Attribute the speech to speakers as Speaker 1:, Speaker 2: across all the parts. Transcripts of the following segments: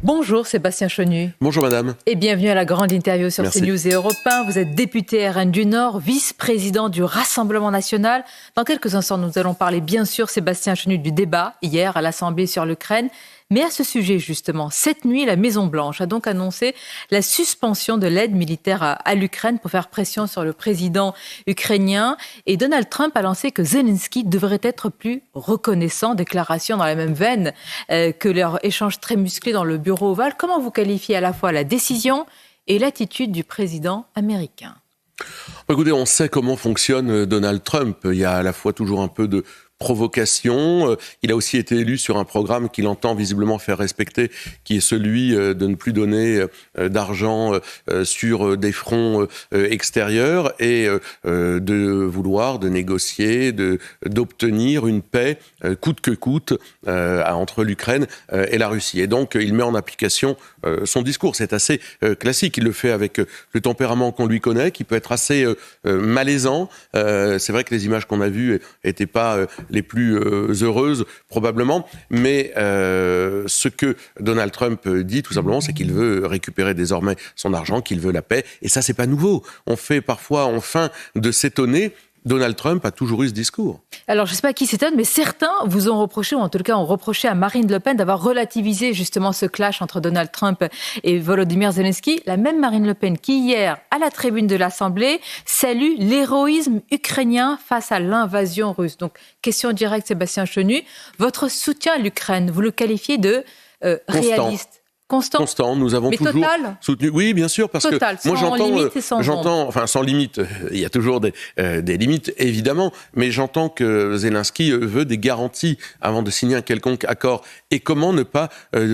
Speaker 1: Bonjour Sébastien Chenu.
Speaker 2: Bonjour madame.
Speaker 1: Et bienvenue à la grande interview sur CNews et Europe 1. Vous êtes député RN du Nord, vice-président du Rassemblement national. Dans quelques instants, nous allons parler bien sûr, Sébastien Chenu, du débat hier à l'Assemblée sur l'Ukraine. Mais à ce sujet, justement, cette nuit, la Maison-Blanche a donc annoncé la suspension de l'aide militaire à l'Ukraine pour faire pression sur le président ukrainien. Et Donald Trump a lancé que Zelensky devrait être plus reconnaissant. Déclaration dans la même veine que leur échange très musclé dans le bureau ovale. Comment vous qualifiez à la fois la décision et l'attitude du président américain ?
Speaker 2: Écoutez, on sait comment fonctionne Donald Trump. Il y a à la fois toujours un peu de provocation. Il a aussi été élu sur un programme qu'il entend visiblement faire respecter, qui est celui de ne plus donner d'argent sur des fronts extérieurs et de négocier, d'obtenir une paix coûte que coûte entre l'Ukraine et la Russie. Et donc, il met en application son discours. C'est assez classique. Il le fait avec le tempérament qu'on lui connaît, qui peut être assez malaisant. C'est vrai que les images qu'on a vues n'étaient pas les plus heureuses, probablement. Mais ce que Donald Trump dit, tout simplement, c'est qu'il veut récupérer désormais son argent, qu'il veut la paix. Et ça, c'est pas nouveau. On fait parfois, enfin, de s'étonner. Donald Trump a toujours eu ce discours.
Speaker 1: Alors, je ne sais pas qui s'étonne, mais certains vous ont reproché, ou en tout cas ont reproché à Marine Le Pen d'avoir relativisé justement ce clash entre Donald Trump et Volodymyr Zelensky. La même Marine Le Pen qui, hier, à la tribune de l'Assemblée, salue l'héroïsme ukrainien face à l'invasion russe. Donc, question directe, Sébastien Chenu. Votre soutien à l'Ukraine, vous le qualifiez de réaliste ? Constant,
Speaker 2: nous avons
Speaker 1: mais
Speaker 2: toujours soutenu. Oui, bien sûr, parce
Speaker 1: total,
Speaker 2: que moi
Speaker 1: j'entends,
Speaker 2: enfin sans limite. Il y a toujours des limites, évidemment, mais j'entends que Zelensky veut des garanties avant de signer un quelconque accord. Et comment ne pas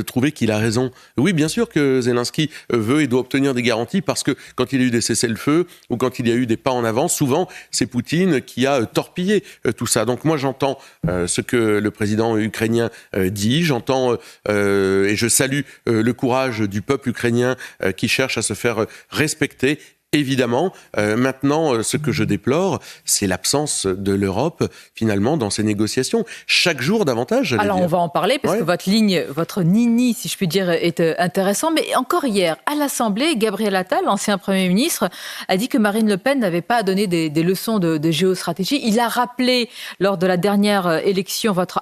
Speaker 2: trouver qu'il a raison ? Oui, bien sûr que Zelensky veut et doit obtenir des garanties, parce que quand il y a eu des cessez-le-feu ou quand il y a eu des pas en avant, souvent c'est Poutine qui a torpillé tout ça. Donc moi j'entends ce que le président ukrainien dit, j'entends et je salue le courage du peuple ukrainien qui cherche à se faire respecter. Évidemment, maintenant, ce que je déplore, c'est l'absence de l'Europe, finalement, dans ces négociations. Chaque jour, davantage,
Speaker 1: Alors, on va en parler, parce que votre ligne, votre nini, si je puis dire, est intéressant. Mais encore hier, à l'Assemblée, Gabriel Attal, l'ancien Premier ministre, a dit que Marine Le Pen n'avait pas à donner des leçons de géostratégie. Il a rappelé, lors de la dernière élection, votre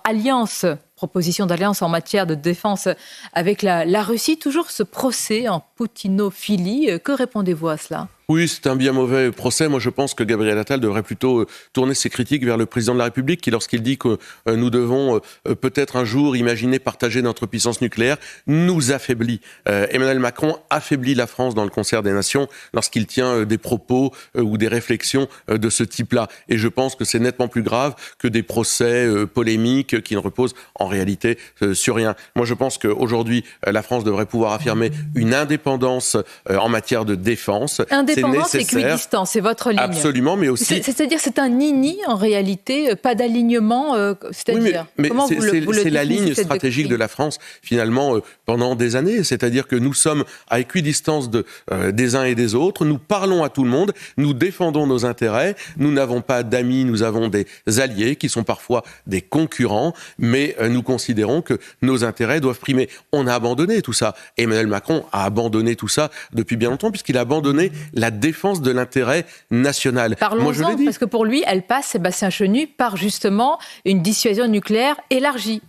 Speaker 1: proposition d'alliance en matière de défense avec la Russie. Toujours ce procès en poutinophilie. Que répondez-vous à cela ?
Speaker 2: Oui, c'est un bien mauvais procès. Moi, je pense que Gabriel Attal devrait plutôt tourner ses critiques vers le président de la République, qui, lorsqu'il dit que nous devons peut-être un jour imaginer partager notre puissance nucléaire, nous affaiblit. Emmanuel Macron affaiblit la France dans le concert des nations lorsqu'il tient des propos ou des réflexions de ce type-là. Et je pense que c'est nettement plus grave que des procès polémiques qui ne reposent en réalité sur rien. Moi, je pense qu'aujourd'hui, la France devrait pouvoir affirmer une indépendance en matière de défense.
Speaker 1: Indépendance et équidistance, c'est votre ligne.
Speaker 2: Absolument, mais aussi...
Speaker 1: C'est-à-dire c'est un nini, en réalité, pas d'alignement, c'est-à-dire...
Speaker 2: Oui, mais
Speaker 1: comment
Speaker 2: c'est la ligne stratégique de la France, finalement, pendant des années. C'est-à-dire que nous sommes à équidistance des uns et des autres, nous parlons à tout le monde, nous défendons nos intérêts, nous n'avons pas d'amis, nous avons des alliés qui sont parfois des concurrents, mais nous considérons que nos intérêts doivent primer. On a abandonné tout ça. Emmanuel Macron a abandonné tout ça depuis bien longtemps, puisqu'il a abandonné la défense de l'intérêt national.
Speaker 1: Parlons-en, parce que pour lui, elle passe, Sébastien Chenu, par justement une dissuasion nucléaire élargie,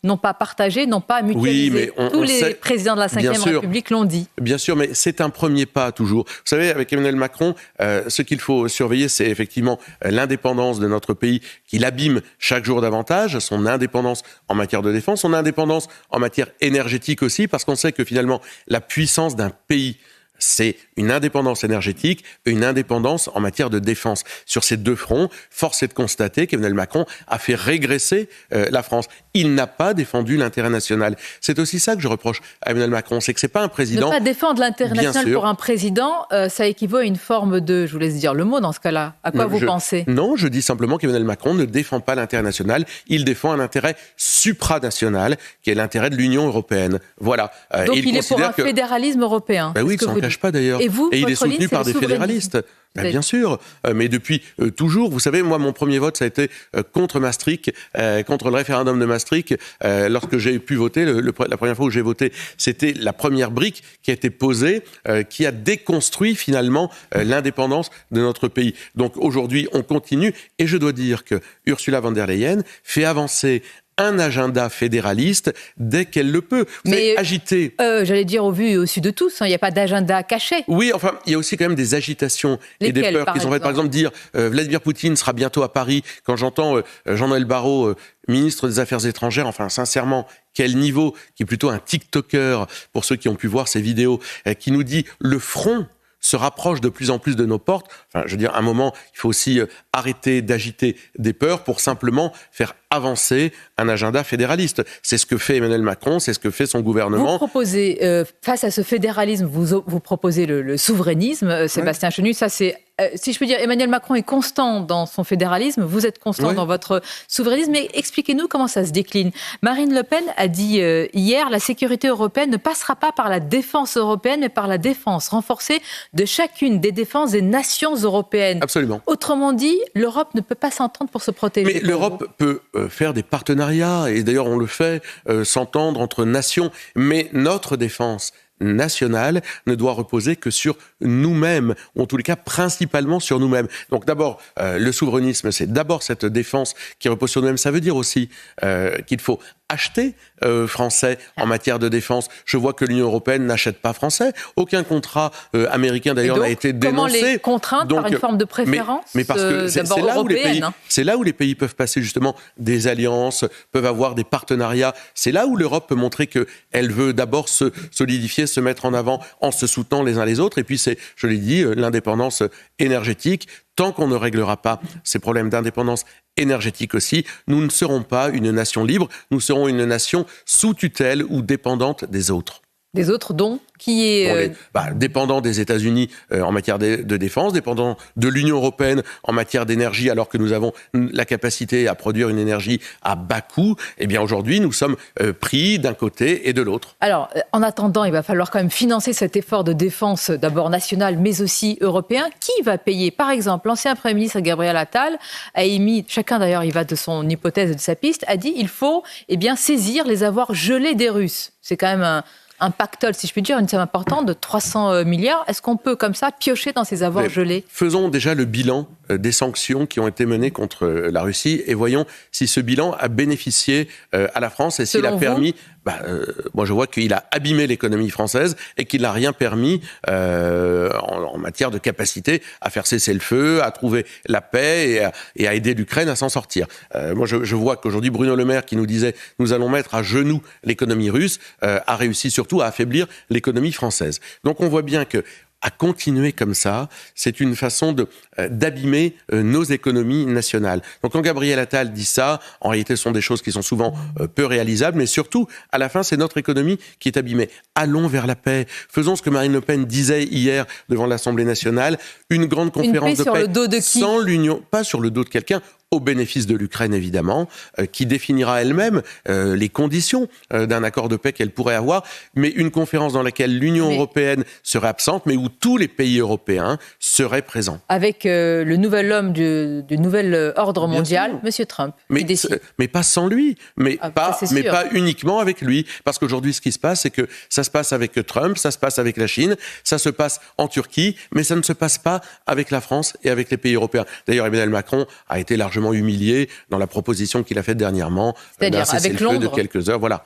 Speaker 1: non pas partagée, non pas mutualisée.
Speaker 2: Oui, mais
Speaker 1: tous les présidents de la Ve République l'ont dit.
Speaker 2: Bien sûr, mais c'est un premier pas toujours. Vous savez, avec Emmanuel Macron, ce qu'il faut surveiller, c'est effectivement l'indépendance de notre pays, qui l'abîme chaque jour davantage, son indépendance en matière de défense, son indépendance en matière énergétique aussi, parce qu'on sait que finalement, la puissance d'un pays, c'est une indépendance énergétique et une indépendance en matière de défense. Sur ces deux fronts, force est de constater qu'Emmanuel Macron a fait régresser la France. Il n'a pas défendu l'intérêt national. C'est aussi ça que je reproche à Emmanuel Macron, c'est que c'est pas un président...
Speaker 1: Ne pas défendre l'intérêt national pour un président, ça équivaut à une forme de... Je vous laisse dire le mot dans ce cas-là. À quoi vous pensez ?
Speaker 2: Non, je dis simplement qu'Emmanuel Macron ne défend pas l'intérêt national, il défend un intérêt supranational, qui est l'intérêt de l'Union européenne. Voilà.
Speaker 1: Donc il est pour un fédéralisme européen.
Speaker 2: Oui, sans cache pas d'ailleurs.
Speaker 1: Et vous,
Speaker 2: il est
Speaker 1: votre ligne,
Speaker 2: soutenu
Speaker 1: c'est
Speaker 2: par
Speaker 1: le
Speaker 2: des fédéralistes. Bien sûr, mais depuis toujours, vous savez, moi, mon premier vote, ça a été contre Maastricht, contre le référendum de Maastricht. Lorsque j'ai pu voter, la première fois où j'ai voté, c'était la première brique qui a été posée, qui a déconstruit finalement l'indépendance de notre pays. Donc aujourd'hui, on continue, et je dois dire que Ursula von der Leyen fait avancer un agenda fédéraliste dès qu'elle le peut. Vous savez, agiter...
Speaker 1: j'allais dire au vu et au su de tous, il n'y a pas d'agenda caché.
Speaker 2: Oui, enfin, il y a aussi quand même des agitations et des peurs qui sont faites. Par exemple, dire Vladimir Poutine sera bientôt à Paris. Quand j'entends Jean-Noël Barrot, ministre des Affaires étrangères, enfin, sincèrement, quel niveau, qui est plutôt un TikToker, pour ceux qui ont pu voir ces vidéos, qui nous dit le front se rapproche de plus en plus de nos portes. Enfin, je veux dire, à un moment, il faut aussi arrêter d'agiter des peurs pour simplement faire avancer un agenda fédéraliste. C'est ce que fait Emmanuel Macron, c'est ce que fait son gouvernement.
Speaker 1: Vous proposez, face à ce fédéralisme, vous proposez le souverainisme, Sébastien Chenu. Ça, c'est, si je peux dire, Emmanuel Macron est constant dans son fédéralisme, vous êtes constant dans votre souverainisme. Mais expliquez-nous comment ça se décline. Marine Le Pen a dit hier, la sécurité européenne ne passera pas par la défense européenne, mais par la défense renforcée de chacune des défenses des nations européennes.
Speaker 2: Absolument.
Speaker 1: Autrement dit, l'Europe ne peut pas s'entendre pour se protéger.
Speaker 2: Mais l'Europe peut faire des partenariats, et d'ailleurs on le fait, s'entendre entre nations, mais notre défense nationale ne doit reposer que sur nous-mêmes, ou en tous les cas principalement sur nous-mêmes. Donc d'abord, le souverainisme, c'est d'abord cette défense qui repose sur nous-mêmes. Ça veut dire aussi qu'il faut acheter français en matière de défense. Je vois que l'Union européenne n'achète pas français. Aucun contrat américain d'ailleurs n'a été dénoncé.
Speaker 1: Comment les contraindre par une forme de préférence
Speaker 2: mais parce que c'est là où les pays peuvent passer justement des alliances, peuvent avoir des partenariats. C'est là où l'Europe peut montrer qu'elle veut d'abord se solidifier, se mettre en avant en se soutenant les uns les autres. Et puis c'est, je l'ai dit, l'indépendance énergétique. Tant qu'on ne réglera pas ces problèmes d'indépendance énergétique aussi, nous ne serons pas une nation libre, nous serons une nation sous tutelle ou dépendante des autres.
Speaker 1: Des autres dont qui est
Speaker 2: dépendant des États-Unis en matière de défense, dépendant de l'Union européenne en matière d'énergie, alors que nous avons la capacité à produire une énergie à bas coût. Eh bien aujourd'hui, nous sommes pris d'un côté et de l'autre.
Speaker 1: Alors, en attendant, il va falloir quand même financer cet effort de défense, d'abord national, mais aussi européen. Qui va payer ? Par exemple, l'ancien Premier ministre Gabriel Attal a émis, chacun d'ailleurs, il va de son hypothèse et de sa piste, a dit il faut saisir les avoirs gelés des Russes. C'est quand même un pactole, si je puis dire, une somme importante de 300 milliards. Est-ce qu'on peut, comme ça, piocher dans ces avoirs gelés ?
Speaker 2: Faisons déjà le bilan des sanctions qui ont été menées contre la Russie et voyons si ce bilan a bénéficié à la France et s'il a permis... moi, je vois qu'il a abîmé l'économie française et qu'il n'a rien permis en matière de capacité à faire cesser le feu, à trouver la paix et à aider l'Ukraine à s'en sortir. Moi, je vois qu'aujourd'hui, Bruno Le Maire, qui nous disait « nous allons mettre à genoux l'économie russe », a réussi surtout à affaiblir l'économie française. Donc, on voit bien que à continuer comme ça, c'est une façon d'abîmer nos économies nationales. Donc quand Gabriel Attal dit ça, en réalité ce sont des choses qui sont souvent peu réalisables, mais surtout, à la fin, c'est notre économie qui est abîmée. Allons vers la paix. Faisons ce que Marine Le Pen disait hier devant l'Assemblée nationale, une grande conférence de paix
Speaker 1: sur le dos de qui ?
Speaker 2: Sans l'union, pas sur le dos de quelqu'un, au bénéfice de l'Ukraine évidemment, qui définira elle-même les conditions d'un accord de paix qu'elle pourrait avoir, mais une conférence dans laquelle l'Union européenne serait absente, mais où tous les pays européens seraient présents.
Speaker 1: Avec le nouvel homme du nouvel ordre mondial, M. Trump.
Speaker 2: Mais pas sans lui, mais pas uniquement avec lui. Parce qu'aujourd'hui, ce qui se passe, c'est que ça se passe avec Trump, ça se passe avec la Chine, ça se passe en Turquie, mais ça ne se passe pas avec la France et avec les pays européens. D'ailleurs, Emmanuel Macron a été largement humilié dans la proposition qu'il a faite dernièrement,
Speaker 1: c'est-à-dire avec Londres,
Speaker 2: de quelques heures. Voilà.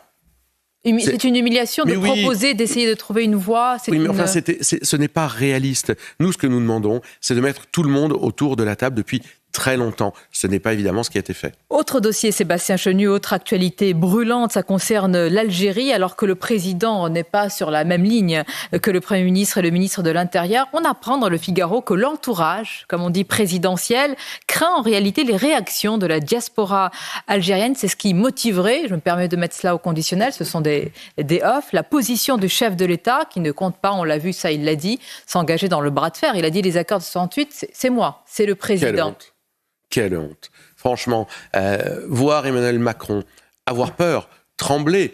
Speaker 1: C'est une humiliation de proposer, d'essayer de trouver une voie.
Speaker 2: Ce n'est pas réaliste. Nous, ce que nous demandons, c'est de mettre tout le monde autour de la table depuis très longtemps. Ce n'est pas évidemment ce qui a été fait.
Speaker 1: Autre dossier, Sébastien Chenu, autre actualité brûlante, ça concerne l'Algérie, alors que le président n'est pas sur la même ligne que le Premier ministre et le ministre de l'Intérieur. On apprend dans le Figaro que l'entourage, comme on dit présidentiel, craint en réalité les réactions de la diaspora algérienne. C'est ce qui motiverait, je me permets de mettre cela au conditionnel, ce sont des offs, la position du chef de l'État, qui ne compte pas, on l'a vu, ça il l'a dit, s'engager dans le bras de fer. Il a dit les accords de 68, c'est moi, c'est le président.
Speaker 2: Quelle honte. Franchement, voir Emmanuel Macron avoir peur trembler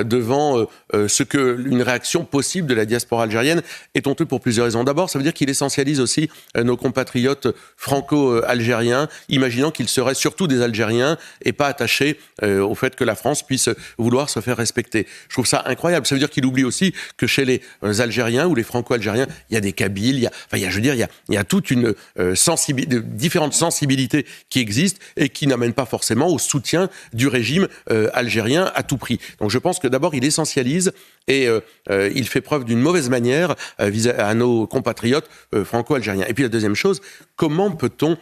Speaker 2: devant une réaction possible de la diaspora algérienne est honteux pour plusieurs raisons. D'abord, ça veut dire qu'il essentialise aussi nos compatriotes franco-algériens, imaginant qu'ils seraient surtout des Algériens et pas attachés au fait que la France puisse vouloir se faire respecter. Je trouve ça incroyable. Ça veut dire qu'il oublie aussi que chez les Algériens ou les franco-algériens, il y a des Kabyles, il y a toute une différentes sensibilités qui existent et qui n'amènent pas forcément au soutien du régime algérien à tout prix. Donc je pense que d'abord, il essentialise et il fait preuve d'une mauvaise manière à nos compatriotes franco-algériens. Et puis la deuxième chose, comment peut-on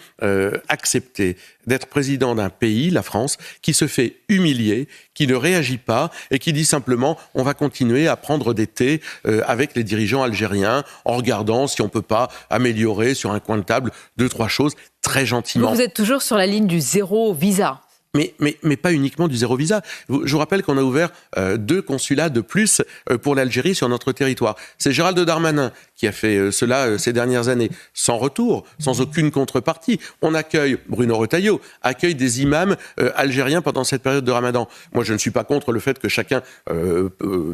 Speaker 2: accepter d'être président d'un pays, la France, qui se fait humilier, qui ne réagit pas et qui dit simplement on va continuer à prendre des thés avec les dirigeants algériens en regardant si on ne peut pas améliorer sur un coin de table 2-3 choses très gentiment.
Speaker 1: Vous êtes toujours sur la ligne du zéro visa.
Speaker 2: Mais pas uniquement du zéro visa. Je vous rappelle qu'on a ouvert 2 consulats de plus pour l'Algérie sur notre territoire. C'est Gérald Darmanin qui a fait cela ces dernières années, sans retour, sans aucune contrepartie. On accueille, Bruno Retailleau, accueille des imams algériens pendant cette période de Ramadan. Moi, je ne suis pas contre le fait que chacun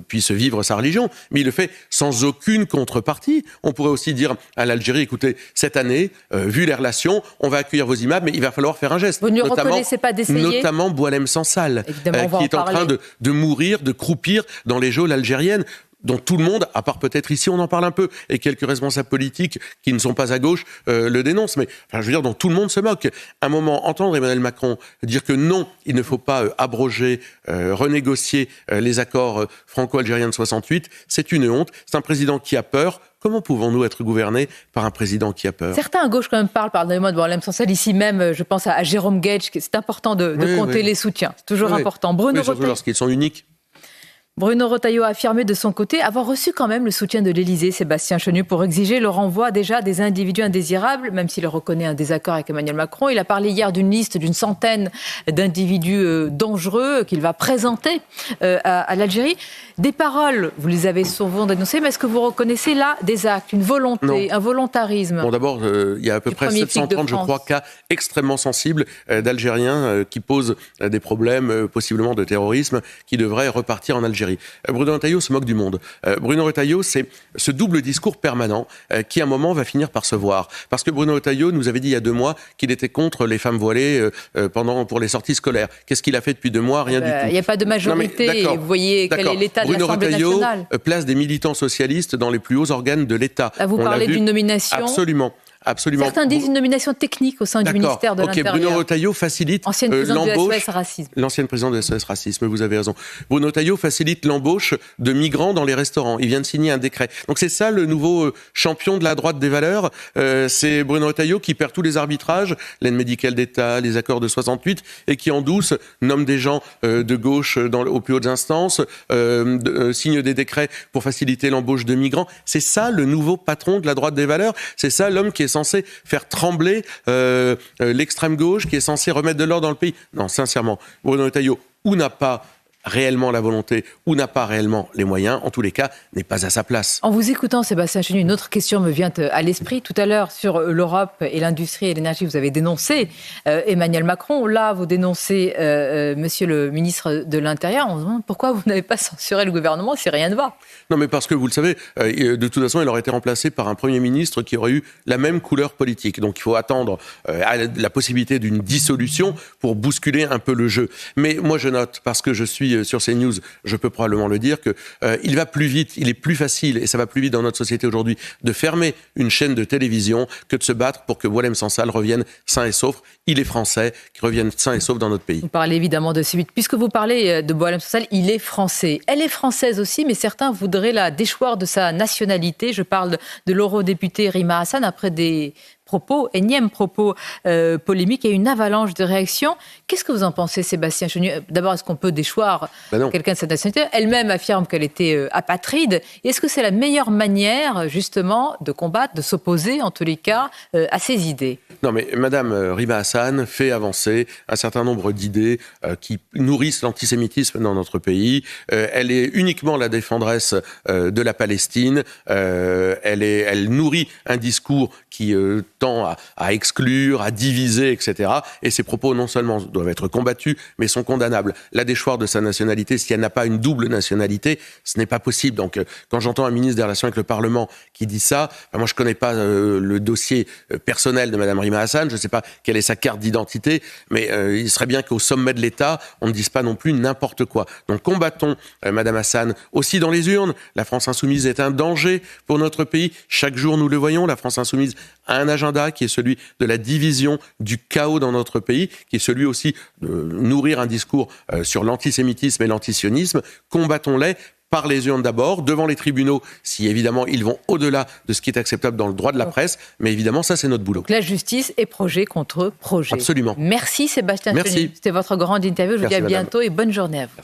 Speaker 2: puisse vivre sa religion, mais il le fait sans aucune contrepartie. On pourrait aussi dire à l'Algérie, écoutez, cette année, vu les relations, on va accueillir vos imams, mais il va falloir faire un geste.
Speaker 1: Vous ne reconnaissez pas d'essayer ?
Speaker 2: Notamment Boualem Sansal, qui est en train de mourir, de croupir dans les geôles algériennes, dont tout le monde, à part peut-être ici, on en parle un peu, et quelques responsables politiques qui ne sont pas à gauche le dénoncent, mais je veux dire, dont tout le monde se moque. À un moment, entendre Emmanuel Macron dire que non, il ne faut pas abroger, renégocier les accords franco-algériens de 68, c'est une honte. C'est un président qui a peur. Comment pouvons-nous être gouvernés par un président qui a peur ?
Speaker 1: Certains à gauche quand même parlent, pardonnez-moi de Boualem Sansal, ici même, je pense à Jérôme Guedj, c'est important de compter les soutiens, c'est toujours important.
Speaker 2: Bruno surtout lorsqu'ils sont uniques.
Speaker 1: Bruno Retailleau a affirmé de son côté avoir reçu quand même le soutien de l'Élysée, Sébastien Chenu, pour exiger le renvoi déjà des individus indésirables, même s'il reconnaît un désaccord avec Emmanuel Macron. Il a parlé hier d'une liste d'une centaine d'individus dangereux qu'il va présenter à l'Algérie. Des paroles, vous les avez souvent dénoncées, mais est-ce que vous reconnaissez là des actes, une volonté, un volontarisme ?
Speaker 2: Bon, d'abord, il y a à peu près 730, je crois, cas extrêmement sensibles d'Algériens qui posent des problèmes, possiblement de terrorisme, qui devraient repartir en Algérie. Bruno Retailleau se moque du monde. Bruno Retailleau, c'est ce double discours permanent qui, à un moment, va finir par se voir. Parce que Bruno Retailleau nous avait dit il y a 2 mois qu'il était contre les femmes voilées pour les sorties scolaires. Qu'est-ce qu'il a fait depuis 2 mois ? Rien du tout.
Speaker 1: Il n'y a pas de majorité. Et vous voyez quel est l'état de l'Assemblée nationale.
Speaker 2: Bruno Retailleau place des militants socialistes dans les plus hauts organes de l'État.
Speaker 1: Là, vous parlez d'une nomination ?
Speaker 2: Absolument.
Speaker 1: Certains disent une nomination technique au sein du ministère de l'Intérieur.
Speaker 2: Bruno Retailleau facilite
Speaker 1: ancienne présidente de SOS Racisme.
Speaker 2: L'ancienne présidente de SOS Racisme, vous avez raison. Bruno Retailleau facilite l'embauche de migrants dans les restaurants. Il vient de signer un décret. Donc c'est ça le nouveau champion de la droite des valeurs. C'est Bruno Retailleau qui perd tous les arbitrages, l'aide médicale d'État, les accords de 68, et qui en douce nomme des gens de gauche aux plus hautes instances, signe des décrets pour faciliter l'embauche de migrants. C'est ça le nouveau patron de la droite des valeurs. C'est ça l'homme qui est censé faire trembler l'extrême gauche, qui est censé remettre de l'ordre dans le pays. Non, sincèrement, Bruno Retailleau, ou n'a pas réellement la volonté ou n'a pas réellement les moyens, en tous les cas, n'est pas à sa place.
Speaker 1: En vous écoutant, Sébastien Chenu, une autre question me vient à l'esprit. Tout à l'heure, sur l'Europe et l'industrie et l'énergie, vous avez dénoncé Emmanuel Macron. Là, vous dénoncez Monsieur le ministre de l'Intérieur. On se demande pourquoi vous n'avez pas censuré le gouvernement si rien ne va.
Speaker 2: Non, mais parce que, vous le savez, de toute façon, il aurait été remplacé par un Premier ministre qui aurait eu la même couleur politique. Donc, il faut attendre la possibilité d'une dissolution pour bousculer un peu le jeu. Mais moi, je note, parce que je suis sur CNews, je peux probablement le dire, qu'il va plus vite, il est plus facile, et ça va plus vite dans notre société aujourd'hui, de fermer une chaîne de télévision que de se battre pour que Boualem Sansal revienne sain et sauf. Il est français, qu'il revienne sain et sauf dans notre pays.
Speaker 1: Vous parlez évidemment de C8. Puisque vous parlez de Boualem Sansal, il est français. Elle est française aussi, mais certains voudraient la déchoir de sa nationalité. Je parle de l'eurodéputée Rima Hassan après des énièmes propos polémiques et une avalanche de réactions. Qu'est-ce que vous en pensez, Sébastien Chenu ? D'abord, est-ce qu'on peut déchoir quelqu'un de cette nationalité ? Elle-même affirme qu'elle était apatride. Et est-ce que c'est la meilleure manière, justement, de combattre, de s'opposer, en tous les cas, à ces idées ?
Speaker 2: Non, mais Madame Rima Hassan fait avancer un certain nombre d'idées qui nourrissent l'antisémitisme dans notre pays. Elle est uniquement la défendresse de la Palestine. Elle nourrit un discours qui tend à exclure, à diviser, etc. Et ces propos, non seulement doivent être combattus, mais sont condamnables. La déchoir de sa nationalité, si elle n'a pas une double nationalité, ce n'est pas possible. Donc, quand j'entends un ministre des Relations avec le Parlement qui dit ça, moi, je ne connais pas le dossier personnel de Mme Rima Hassan, je ne sais pas quelle est sa carte d'identité, mais il serait bien qu'au sommet de l'État, on ne dise pas non plus n'importe quoi. Donc, combattons Mme Hassan aussi dans les urnes. La France insoumise est un danger pour notre pays. Chaque jour, nous le voyons, la France insoumise a un agenda qui est celui de la division, du chaos dans notre pays, qui est celui aussi de nourrir un discours sur l'antisémitisme et l'antisionisme. Combattons-les par les urnes d'abord, devant les tribunaux, si évidemment ils vont au-delà de ce qui est acceptable dans le droit de la presse, mais évidemment ça c'est notre boulot.
Speaker 1: Donc la justice est projet contre projet.
Speaker 2: Absolument.
Speaker 1: Merci Sébastien Chenu. C'était votre grande interview, je vous dis à bientôt et bonne journée à vous.